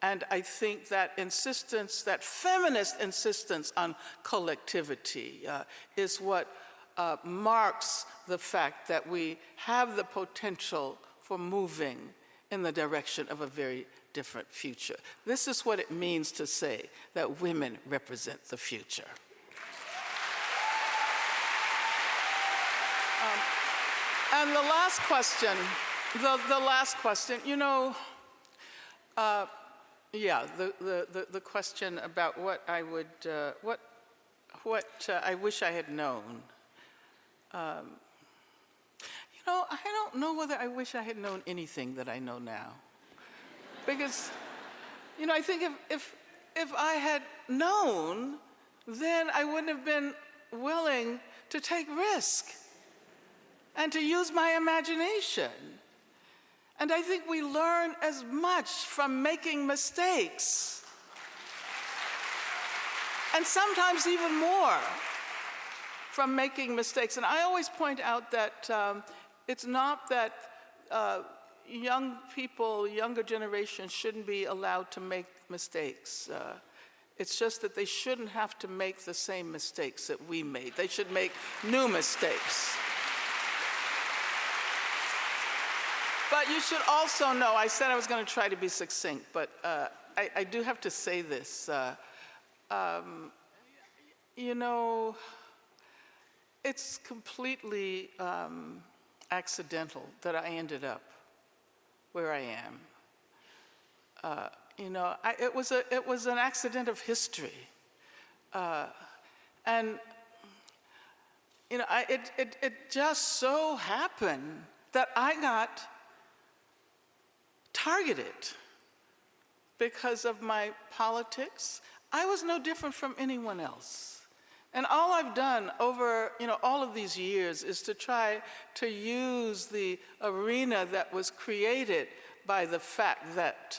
And I think that insistence, that feminist insistence on collectivity is what marks the fact that we have the potential for moving in the direction of a very different future. This is what it means to say that women represent the future. And the last question, the question about what I would, what I wish I had known. I don't know whether I wish I had known anything that I know now. Because, I think if I had known, then I wouldn't have been willing to take risk and to use my imagination. And I think we learn as much from making mistakes, and sometimes even more from making mistakes. And I always point out that it's not that young people, younger generations shouldn't be allowed to make mistakes. It's just that they shouldn't have to make the same mistakes that we made. They should make new mistakes. But you should also know, I said I was going to try to be succinct, but I do have to say this. It's completely accidental that I ended up where I am. It was an accident of history. It just so happened that I got targeted because of my politics. I was no different from anyone else. And all I've done over all of these years is to try to use the arena that was created by the fact that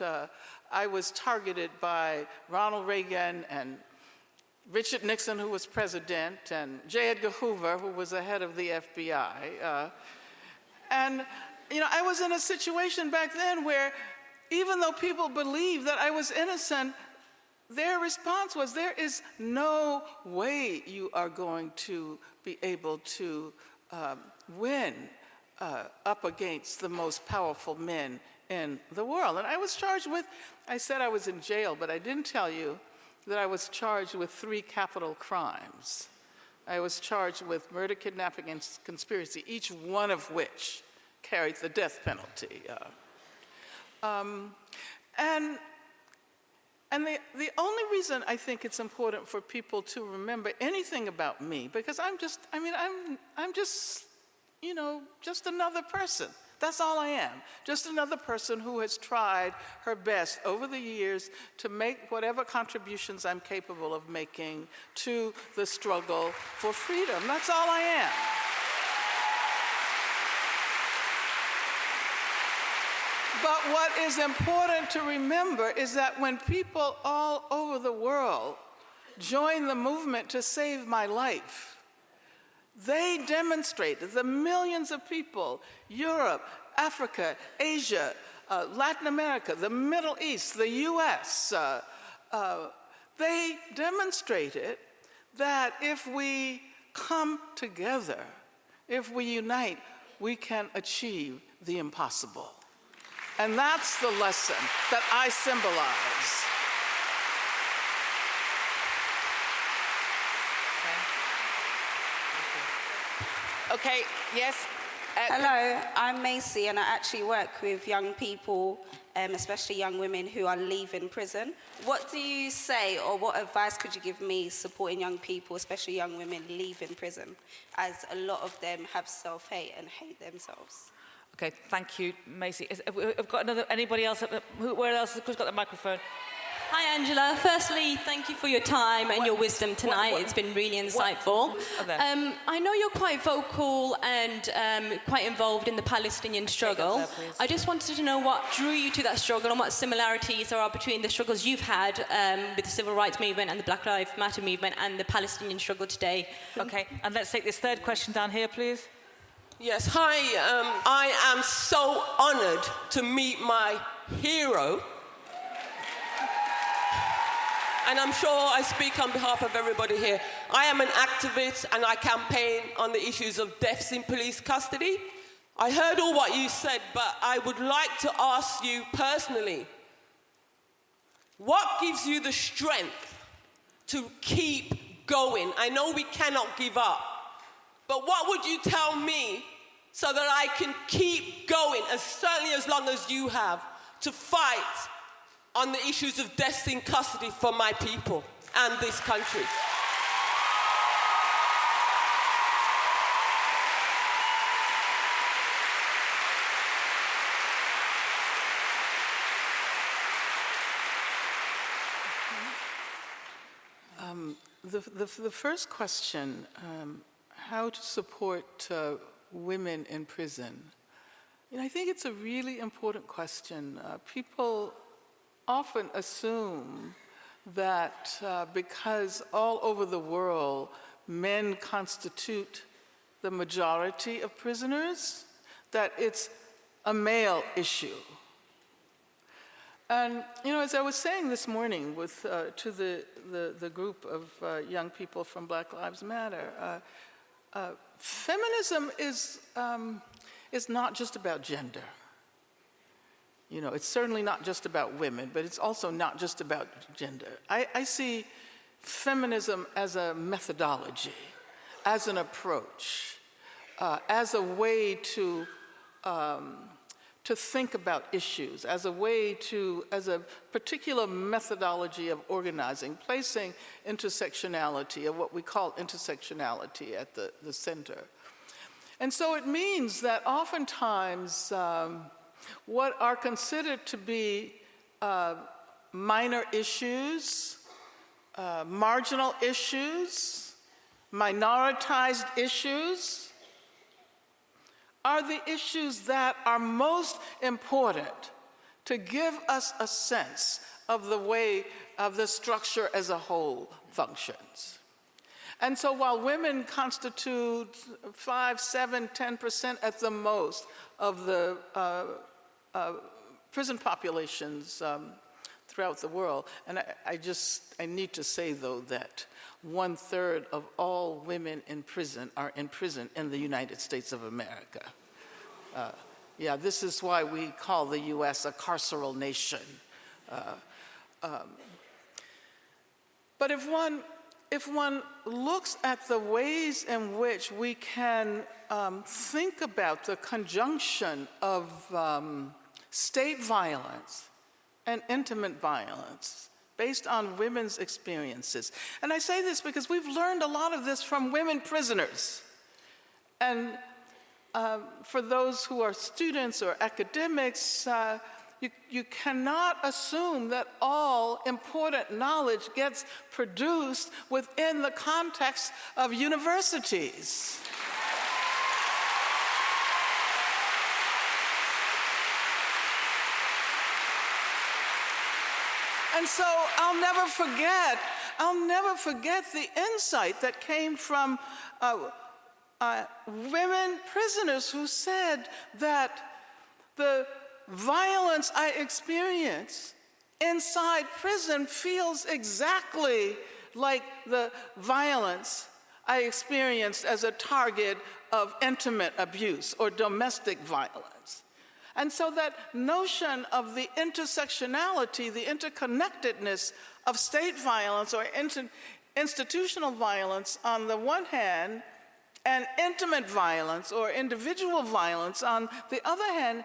I was targeted by Ronald Reagan and Richard Nixon, who was president, and J. Edgar Hoover, who was the head of the FBI. I was in a situation back then where even though people believed that I was innocent, their response was, there is no way you are going to be able to win up against the most powerful men in the world. And I was charged with, I said I was in jail, but I didn't tell you that I was charged with 3 capital crimes. I was charged with murder, kidnapping, and conspiracy, each one of which carried the death penalty. And the only reason I think it's important for people to remember anything about me, because I'm just another person. That's all I am. Just another person who has tried her best over the years to make whatever contributions I'm capable of making to the struggle for freedom. That's all I am. But what is important to remember is that when people all over the world join the movement to save my life, they demonstrated, the millions of people, Europe, Africa, Asia, Latin America, the Middle East, the US, they demonstrated that if we come together, if we unite, we can achieve the impossible. And that's the lesson that I symbolize. Okay, yes. Hello, I'm Macy, and I actually work with young people, especially young women who are leaving prison. What do you say, or what advice could you give me supporting young people, especially young women leaving prison, as a lot of them have self-hate and hate themselves? Okay, thank you, Macy. I've got anybody else? Where else? Who's got the microphone? Hi, Angela. Firstly, thank you for your time and your wisdom tonight. It's been really insightful. I know you're quite vocal and quite involved in the Palestinian struggle. I just wanted to know what drew you to that struggle and what similarities there are between the struggles you've had with the civil rights movement and the Black Lives Matter movement and the Palestinian struggle today. Okay, and let's take this third question down here, please. Yes, hi. I am so honoured to meet my hero. And I'm sure I speak on behalf of everybody here. I am an activist and I campaign on the issues of deaths in police custody. I heard all what you said, but I would like to ask you personally, what gives you the strength to keep going? I know we cannot give up, but what would you tell me so that I can keep going, certainly as long as you have, to fight on the issues of deaths in custody for my people and this country? The first question, how to support women in prison. I think it's a really important question. People often assume that because all over the world men constitute the majority of prisoners, that it's a male issue. And as I was saying this morning to the group of young people from Black Lives Matter, feminism is not just about gender. It's certainly not just about women, but it's also not just about gender. I see feminism as a methodology, as an approach, as a way to think about issues, as a particular methodology of organizing, placing intersectionality, or what we call intersectionality, at the center. And so it means that oftentimes what are considered to be minor issues, marginal issues, minoritized issues, are the issues that are most important to give us a sense of the way of the structure as a whole functions. And so while women constitute 5, 7, 10% at the most of the prison populations throughout the world, and I need to say, though, that 1/3 of all women in prison are in prison in the United States of America. This is why we call the U.S. a carceral nation. But if one looks at the ways in which we can think about the conjunction of state violence and intimate violence based on women's experiences. And I say this because we've learned a lot of this from women prisoners. And for those who are students or academics, you cannot assume that all important knowledge gets produced within the context of universities. And so I'll never forget the insight that came from women prisoners who said that the violence I experience inside prison feels exactly like the violence I experienced as a target of intimate abuse or domestic violence. And so that notion of the intersectionality, the interconnectedness of state violence or institutional violence on the one hand, and intimate violence or individual violence on the other hand,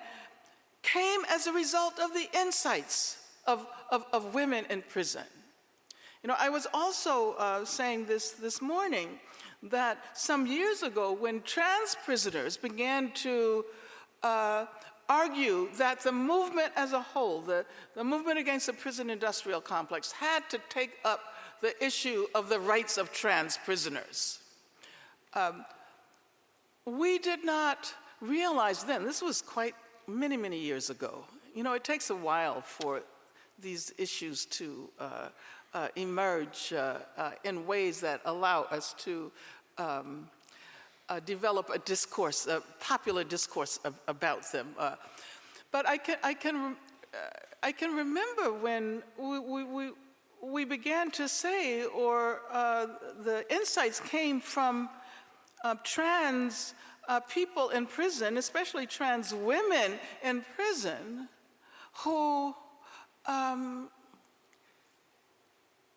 came as a result of the insights of women in prison. You know, I was also saying this morning that some years ago when trans prisoners began to argue that the movement as a whole, the movement against the prison industrial complex, had to take up the issue of the rights of trans prisoners. We did not realize then, this was quite many, many years ago. You know, it takes a while for these issues to emerge in ways that allow us to develop a discourse, a popular discourse about them. But I can remember when we began to say, or the insights came from trans people in prison, especially trans women in prison, who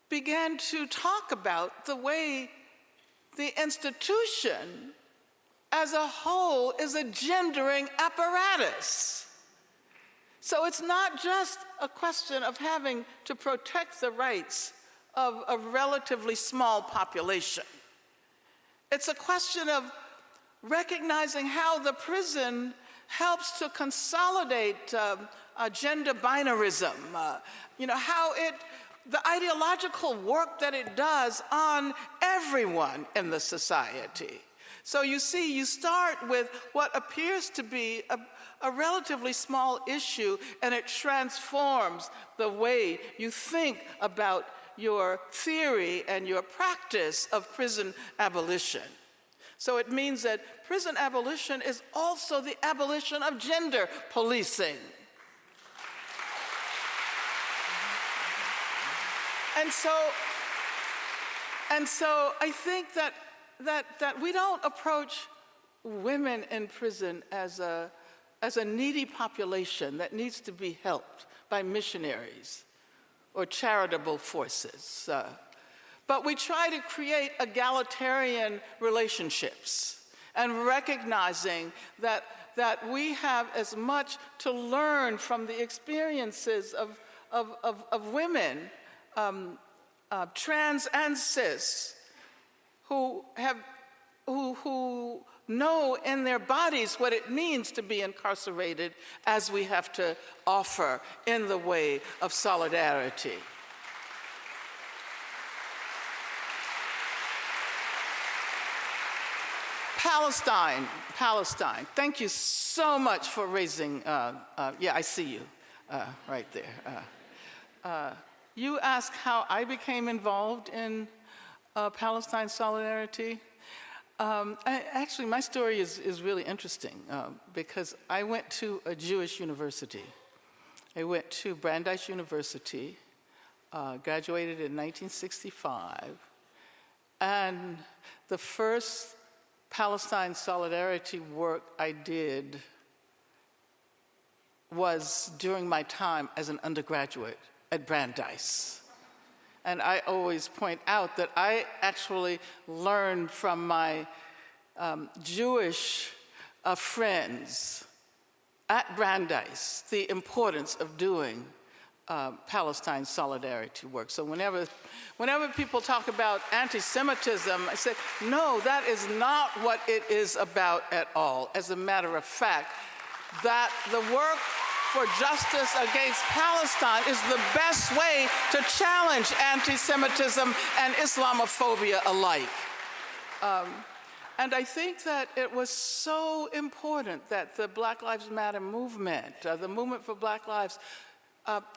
began to talk about the way the institution as a whole is a gendering apparatus. So it's not just a question of having to protect the rights of a relatively small population. It's a question of recognizing how the prison helps to consolidate gender binarism, you know, how the ideological work that it does on everyone in the society. So you see, you start with what appears to be a relatively small issue, and it transforms the way you think about your theory and your practice of prison abolition. So it means that prison abolition is also the abolition of gender policing. And so I think that we don't approach women in prison as a needy population that needs to be helped by missionaries or charitable forces. But we try to create egalitarian relationships and recognizing that we have as much to learn from the experiences of women, trans and cis, who know in their bodies what it means to be incarcerated, as we have to offer in the way of solidarity. Palestine. Thank you so much for raising, yeah, I see you right there. You asked how I became involved in Palestine solidarity. Actually, my story is really interesting because I went to a Jewish university. I went to Brandeis University, graduated in 1965, and the first Palestine solidarity work I did was during my time as an undergraduate at Brandeis. And I always point out that I actually learned from my Jewish friends at Brandeis the importance of doing Palestine solidarity work. So whenever people talk about anti-Semitism, I say, no, that is not what it is about at all. As a matter of fact, that the work for justice against Palestine is the best way to challenge anti-Semitism and Islamophobia alike. And I think that it was so important that the Black Lives Matter movement, the movement for Black Lives,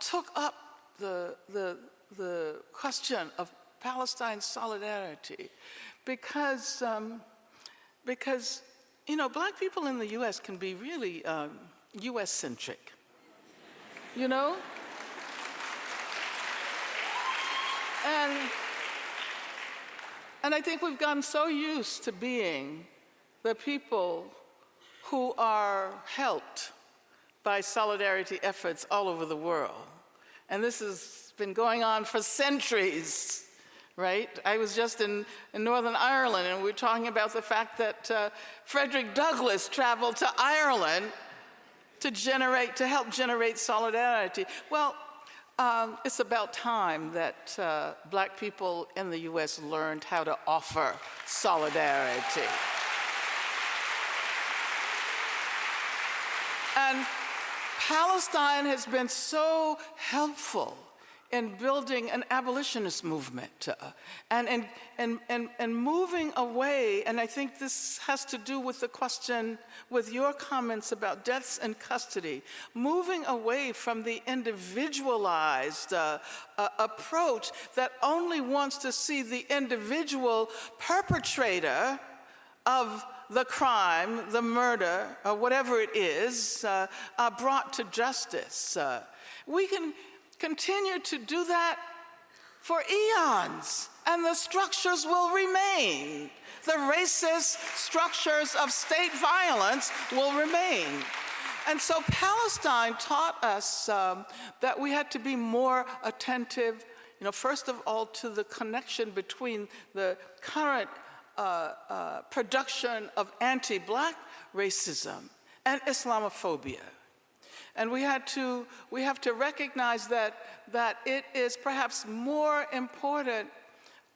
took up the question of Palestine solidarity because you know, black people in the U.S. can be really U.S.-centric, you know? And I think we've gotten so used to being the people who are helped by solidarity efforts all over the world. And this has been going on for centuries, right? I was just in Northern Ireland, and we were talking about the fact that Frederick Douglass traveled to Ireland to help generate solidarity. Well, it's about time that black people in the US learned how to offer solidarity. And Palestine has been so helpful in building an abolitionist movement and moving away, and I think this has to do with the question, with your comments about deaths in custody, moving away from the individualized approach that only wants to see the individual perpetrator of the crime, the murder, or whatever it is, brought to justice. We can continue to do that for eons, and the structures will remain. The racist structures of state violence will remain. And so Palestine taught us that we had to be more attentive, you know, first of all, to the connection between the current production of anti-black racism and Islamophobia. And we have to recognize that it is perhaps more important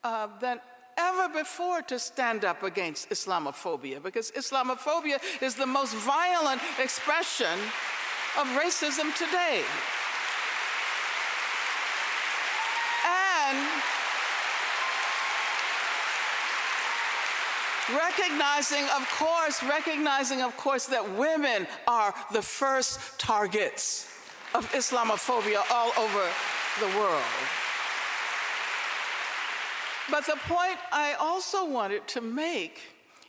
than ever before to stand up against Islamophobia, because Islamophobia is the most violent expression of racism today. And recognizing, of course, that women are the first targets of Islamophobia all over the world. But the point I also wanted to make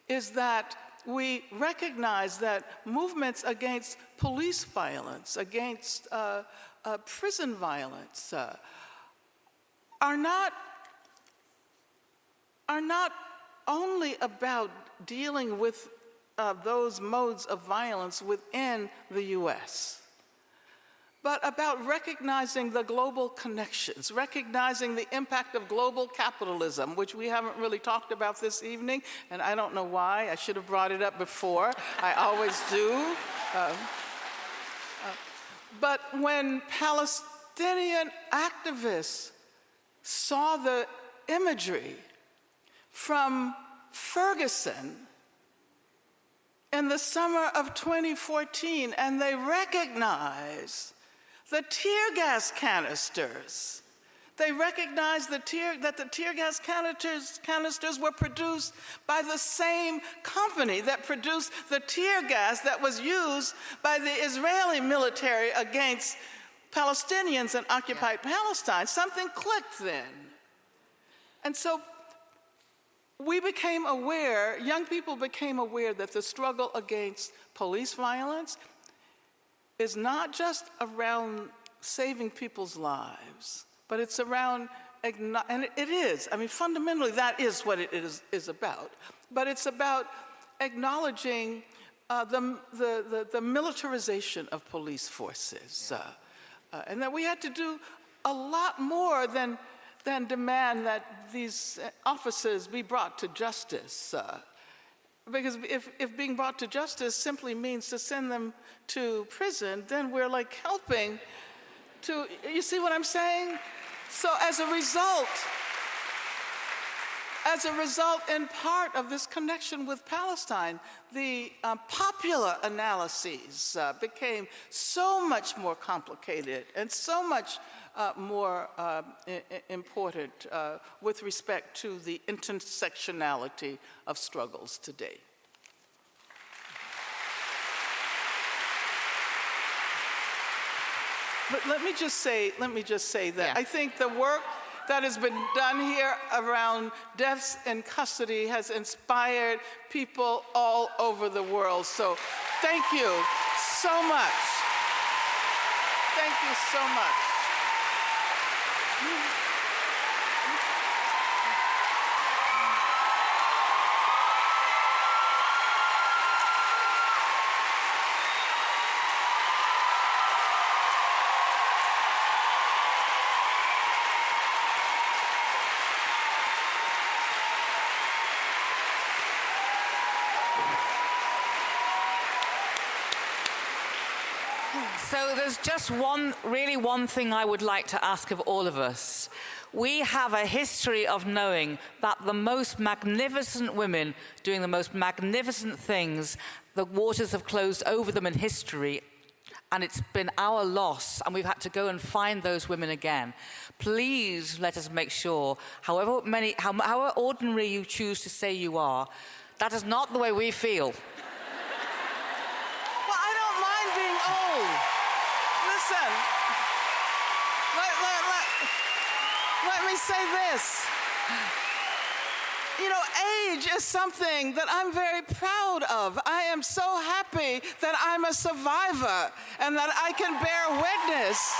is that we recognize that movements against police violence, against prison violence, are not only about dealing with those modes of violence within the US, but about recognizing the global connections, recognizing the impact of global capitalism, which we haven't really talked about this evening, and I don't know why. I should have brought it up before. I always do. But when Palestinian activists saw the imagery from Ferguson in the summer of 2014, and they recognized the tear gas canisters. They recognized that the tear gas canisters were produced by the same company that produced the tear gas that was used by the Israeli military against Palestinians in occupied Palestine. Something clicked then. And so we became aware, young people became aware that the struggle against police violence is not just around saving people's lives, but it's around, and it is, I mean, fundamentally that is what it is about, but it's about acknowledging the militarization of police forces, and that we had to do a lot more than demand that these officers be brought to justice. Because if being brought to justice simply means to send them to prison, then we're like helping to, you see what I'm saying? So as a result, in part of this connection with Palestine, the popular analyses became so much more complicated and so much more important with respect to the intersectionality of struggles today. But let me just say that Yeah. I think the work that has been done here around deaths in custody has inspired people all over the world. So thank you so much. Thank you so much. So there's just one thing I would like to ask of all of us. We have a history of knowing that the most magnificent women doing the most magnificent things, the waters have closed over them in history, and it's been our loss, and we've had to go and find those women again. Please let us make sure, however ordinary you choose to say you are, that is not the way we feel. Well, I don't mind being old. Listen, let me say this. You know, age is something that I'm very proud of. I am so happy that I'm a survivor and that I can bear witness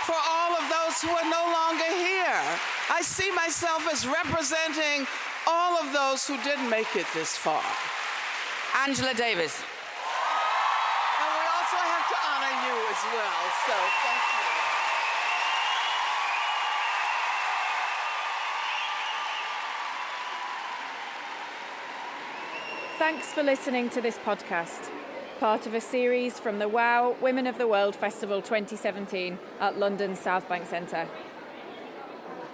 for all of those who are no longer here. I see myself as representing all of those who didn't make it this far. Angela Davis. And we also have to honor you as well, so thank you. Thanks for listening to this podcast, part of a series from the WOW Women of the World Festival 2017 at London's Southbank Centre.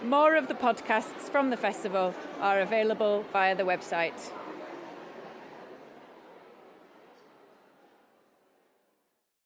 More of the podcasts from the festival are available via the website.